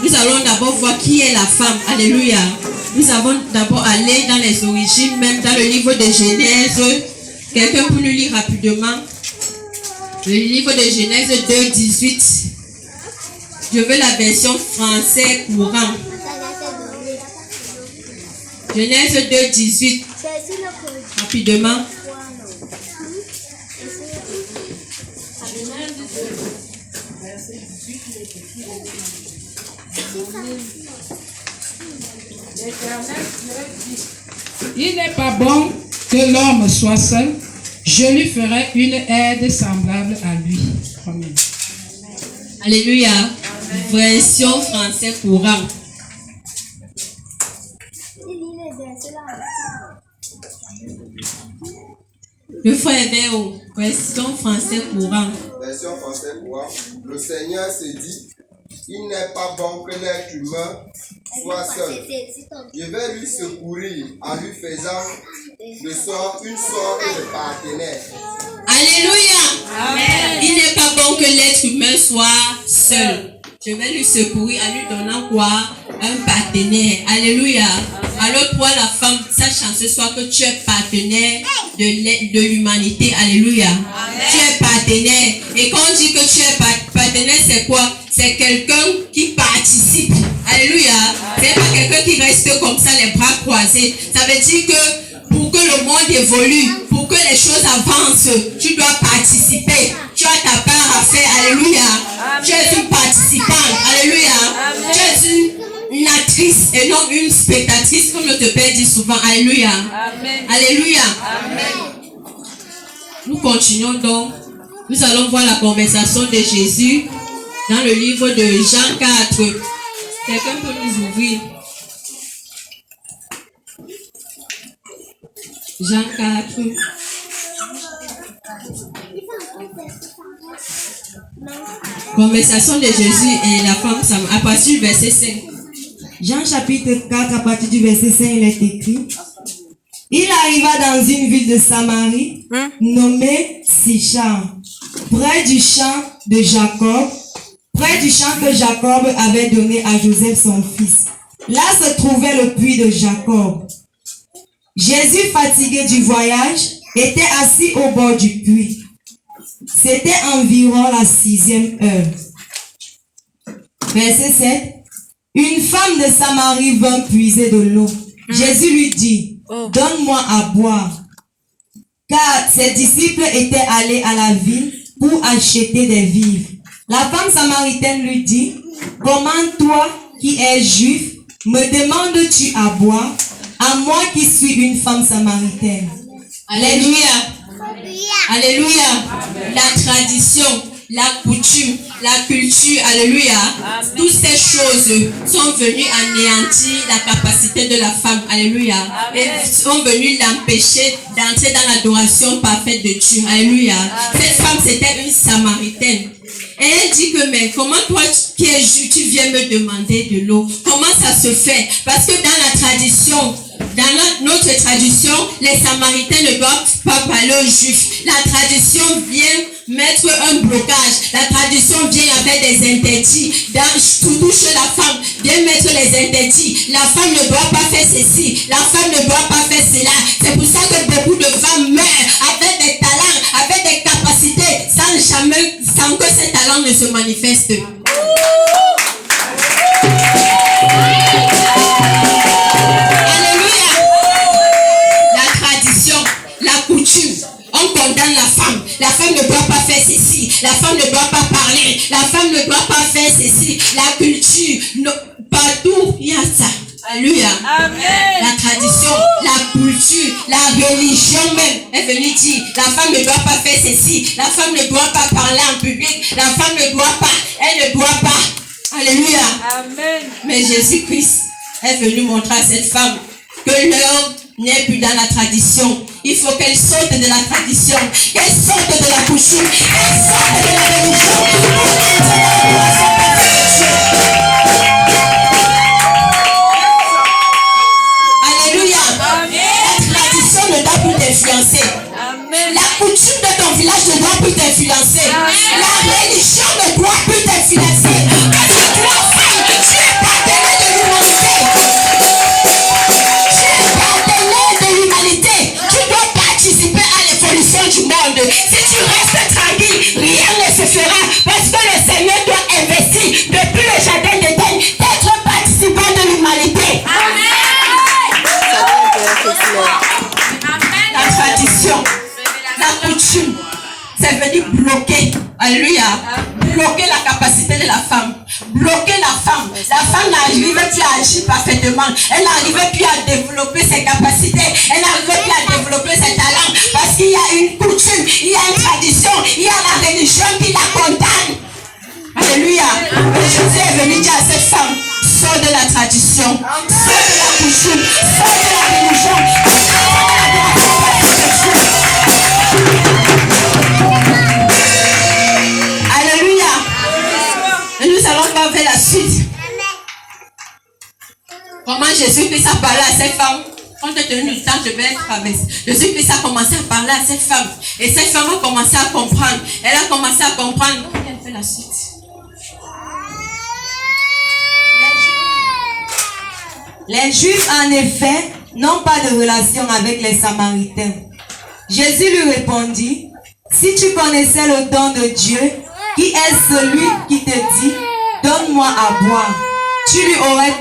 nous allons d'abord voir qui est la femme. Alléluia. Nous allons d'abord aller dans les origines, même dans le livre de Genèse. Quelqu'un peut nous lire rapidement. Le livre de Genèse 2, 18. Je veux la version français courant. Genèse 2, 18. Rapidement. Il n'est pas bon que l'homme soit seul. Je lui ferai une aide semblable à lui. Amen. Alléluia. Version français courant. Le frère Béo, version français courant. Version français courant. Le Seigneur se dit, il n'est pas bon que l'être humain soit seul. Je vais lui secourir en lui faisant une sorte de partenaire. Alléluia. Amen. Il n'est pas bon que l'être humain soit seul. Je vais lui secourir en lui donnant quoi? Un partenaire. Alléluia. Alors toi la femme, sache en ce soir que tu es partenaire de l'humanité. Alléluia. Amen. Tu es partenaire. Et quand on dit que tu es partenaire, c'est quoi? C'est quelqu'un qui participe. Alléluia. C'est pas quelqu'un qui reste comme ça les bras croisés. Ça veut dire que pour que le monde évolue, pour que les choses avancent, tu dois participer. Tu as ta part à faire. Alléluia. Amen. Tu es une participante. Alléluia. Amen. Tu es une actrice et non une spectatrice, comme notre Père dit souvent. Alléluia. Amen. Alléluia. Amen. Nous continuons donc. Nous allons voir la conversation de Jésus dans le livre de Jean 4. Quelqu'un peut nous ouvrir? Jean 4. Conversation de Jésus et la femme à partir du verset 5. Jean chapitre 4 à partir du verset 5, il est écrit. Il arriva dans une ville de Samarie nommée Sichar, près du champ de Jacob, près du champ que Jacob avait donné à Joseph son fils. Là se trouvait le puits de Jacob. Jésus, fatigué du voyage, était assis au bord du puits. C'était environ la 6e heure. Verset 7. Une femme de Samarie vint puiser de l'eau. Jésus lui dit, donne-moi à boire. Car ses disciples étaient allés à la ville pour acheter des vivres. La femme samaritaine lui dit, comment toi qui es juif, me demandes-tu à boire, à moi qui suis une femme samaritaine? Alléluia. Alléluia. La tradition, la coutume, la culture, alléluia. Amen. Toutes ces choses sont venues anéantir la capacité de la femme, alléluia. Amen. Et sont venues l'empêcher d'entrer dans l'adoration parfaite de Dieu, alléluia. Amen. Cette femme, c'était une samaritaine. Et elle dit que, mais comment toi qui es juif, tu viens me demander de l'eau? Comment ça se fait? Parce que dans la tradition, dans notre tradition, les Samaritains ne doivent pas parler aux Juifs. La tradition vient mettre un blocage. La tradition vient avec des interdits. Surtout chez la femme, vient mettre les interdits. La femme ne doit pas faire ceci. La femme ne doit pas faire cela. C'est pour ça que beaucoup de femmes meurent avec des talents, avec des capacités, sans que ces talents ne se manifestent. On condamne la femme. La femme ne doit pas faire ceci. La femme ne doit pas parler. La femme ne doit pas faire ceci. La culture, partout, il y a ça. Alléluia. Amen. La tradition, la culture, la religion même est venue dire, la femme ne doit pas faire ceci. La femme ne doit pas parler en public. La femme ne doit pas. Elle ne doit pas. Alléluia. Amen. Mais Jésus-Christ est venu montrer à cette femme que l'heure n'est plus dans la tradition. Il faut qu'elle sorte de la tradition, qu'elle sorte de la coutume, qu'elle sorte de la religion. Alléluia. La tradition ne doit plus t'influencer. La coutume de ton village ne doit plus t'influencer. La religion ne doit plus t'influencer. Parce que toi, femme, tu es bloqué la femme. La femme n'arrivait plus à agir parfaitement. Elle n'arrivait plus à développer ses capacités. Elle n'arrivait plus à développer ses talents. Parce qu'il y a une coutume, il y a une tradition, il y a la religion qui la condamne. Alléluia. Et Jésus est venu dire à cette femme, sors de la tradition, sors de la coutume, sors de la religion, sors de l'adoration. Alléluia. Et nous allons voir vers la suite. Comment Jésus-Christ a parlé à cette femme. Compte tenu du temps, je vais traverser. Jésus-Christ a commencé à parler à cette femme. Et cette femme a commencé à comprendre. Elle a commencé à comprendre. Elle fait la suite. Les Juifs, en effet, n'ont pas de relation avec les Samaritains. Jésus lui répondit, si tu connaissais le don de Dieu, qui est celui qui te dit, donne-moi à boire, tu lui aurais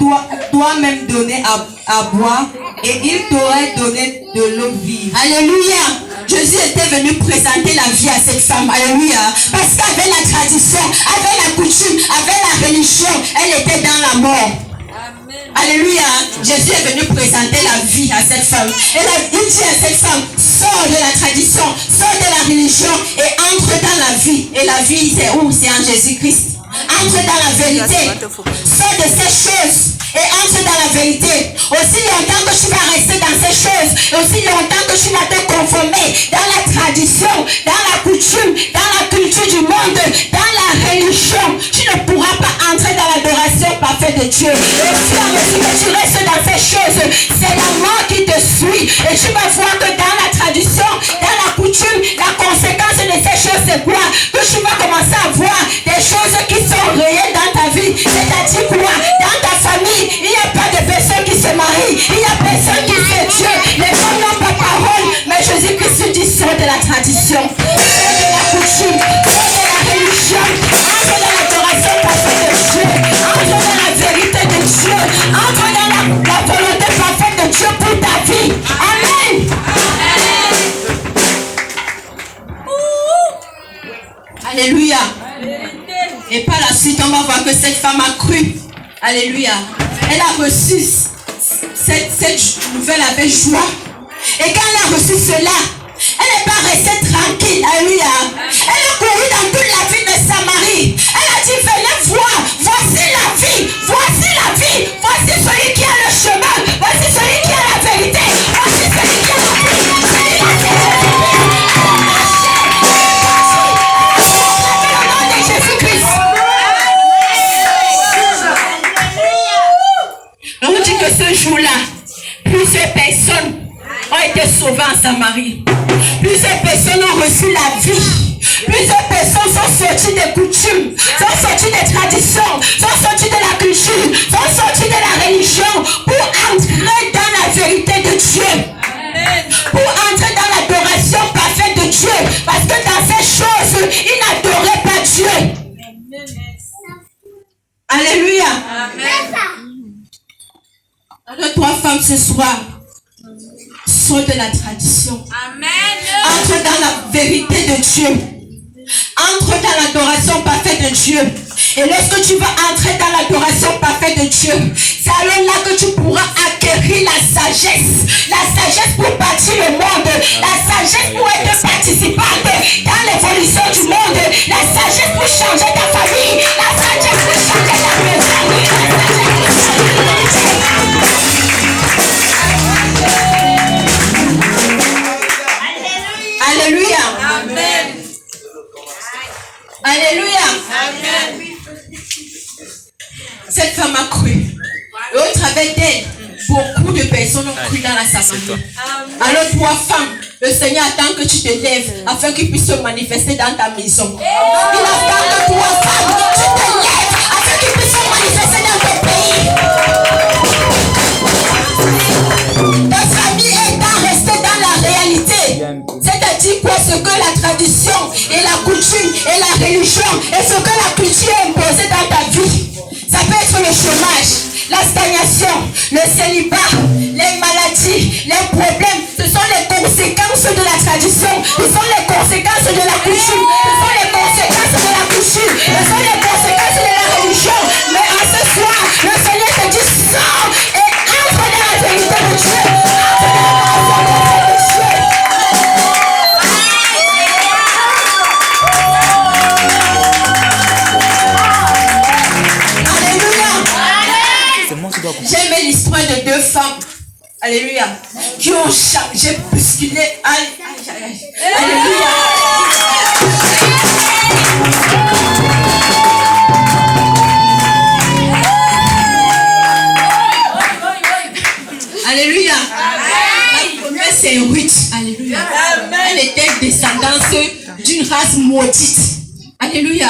toi-même donné à boire et il t'aurait donné de l'eau vive. Alléluia. Jésus était venu présenter la vie à cette femme. Alléluia. Parce qu'avec la tradition, avec la coutume, avec la religion, elle était dans la mort. Alléluia. Jésus est venu présenter la vie à cette femme. Et il dit à cette femme, sors de la tradition, sors de la religion et entre dans la vie. Et la vie, c'est où? C'est en Jésus-Christ. Entre dans la vérité. Sors de ces choses et entre dans la vérité. Aussi longtemps que tu vas rester dans ces choses, aussi longtemps que tu vas te conformer dans la tradition, dans la coutume, dans la culture du monde, dans la religion, tu ne pourras pas entrer dans l'adoration parfaite de Dieu. Et au fur et à mesure que tu restes dans ces choses, c'est la mort qui te suit. Et tu vas voir que dans la tradition, dans la coutume, la conséquence de ces choses, c'est quoi? Que tu vas commencer à voir des choses qui sont réelles dans ta vie. C'est-à-dire quoi? Dans ta famille, il n'y a pas de personne qui se marie. Il n'y a personne qui fait Dieu. Les femmes n'ont pas parole. Mais Jésus-Christ dit, sors de la tradition, sors de la coutume, sors de la religion, entre dans l'adoration parfaite de Dieu, entre dans la vérité de Dieu, entre dans la volonté parfaite de Dieu pour ta vie. Amen. Alléluia. Et par la suite, on va voir que cette femme a cru. Alléluia. Elle a reçu cette nouvelle avec joie. Et quand elle a reçu cela, elle n'est pas restée tranquille. Alléluia. Elle a couru dans toute la ville de Samarie. Elle a dit, venez voir. Voici la vie. Voici la vie. Voici celui qui a le chemin. Voici celui qui a la vérité. Voici celui qui a la vie. On dit que ce jour-là, plusieurs personnes ont été sauvées en Samarie. Plusieurs personnes ont reçu la vie. Plusieurs personnes sont sorties des coutumes, sont sorties des traditions, sont sorties de la culture, sont sorties de la religion pour entrer dans la vérité de Dieu. Pour entrer dans l'adoration parfaite de Dieu. Parce que dans ces choses, ils n'adoraient pas Dieu. Alléluia. Alors, trois femmes ce soir sont de la tradition. Entre dans la vérité de Dieu. Entre dans l'adoration parfaite de Dieu. Et lorsque tu vas entrer dans l'adoration parfaite de Dieu, c'est alors là que tu pourras acquérir la sagesse. La sagesse pour bâtir le monde. La sagesse pour être participante dans l'évolution du monde. La sagesse pour changer ta famille. La sagesse pour changer ta maison. La sagesse pour changer Alléluia. Amen. Alléluia. Amen. Cette femme a cru. Et au travers d'elle, beaucoup de personnes ont cru dans la Samarie. Alors toi, femme, le Seigneur attend que tu te lèves afin qu'il puisse se manifester dans ta maison. Il attend que toi, femme, tu te lèves afin qu'il puisse se manifester dans ton pays. Ta famille est restée dans la réalité. C'est-à-dire quoi? Ce que la tradition et la coutume et la religion et ce que la culture a imposé dans ta vie. Ça peut être le chômage, la stagnation, le célibat, les maladies, les problèmes. Ce sont les conséquences de la tradition. Ce sont les conséquences de la coutume. Ce sont les conséquences de la culture. Ce sont les conséquences de la religion. Mais J'aime l'histoire de deux femmes. Alléluia. Qui ont changé, bousculé. Aïe, aïe, aïe, aïe. Alléluia. Alléluia. La première, c'est Ruth. Alléluia. Elle était descendance d'une race maudite. Alléluia.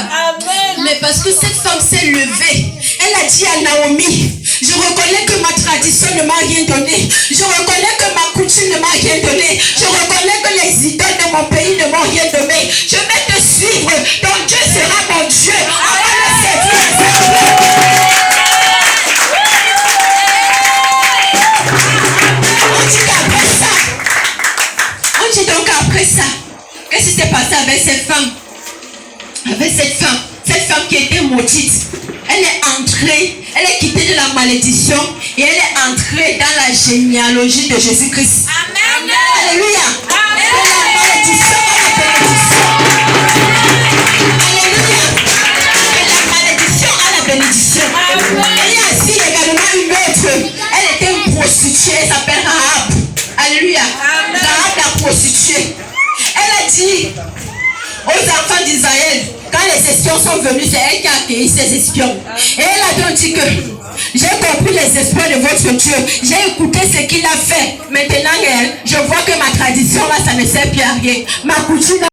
Mais parce que cette femme s'est levée, elle a dit à Naomi, je reconnais que ma tradition ne m'a rien donné. Je reconnais que ma coutume ne m'a rien donné. Je reconnais que les idoles de mon pays ne m'ont rien donné. Je vais te suivre. Donc Dieu sera mon Dieu. On va le servir. On dit donc après ça, qu'est-ce qui s'est passé avec cette femme? Avec cette femme qui était maudite, elle est entrée, elle est quittée de la malédiction et elle est entrée dans la généalogie de Jésus-Christ. Amen. Alléluia. Amen. De la malédiction à la bénédiction. Alléluia. De la malédiction à la bénédiction. Amen. Il y a aussi également une autre, elle était une prostituée, elle s'appelle Rahab. Alléluia. Amen. Rahab la prostituée. Elle a dit aux enfants d'Israël, quand les espions sont venus, c'est elle qui a accueilli ces espions. Et elle a donc dit que j'ai compris les espoirs de votre Dieu. J'ai écouté ce qu'il a fait. Maintenant, je vois que ma tradition là, ça ne sert plus à rien. Ma coutume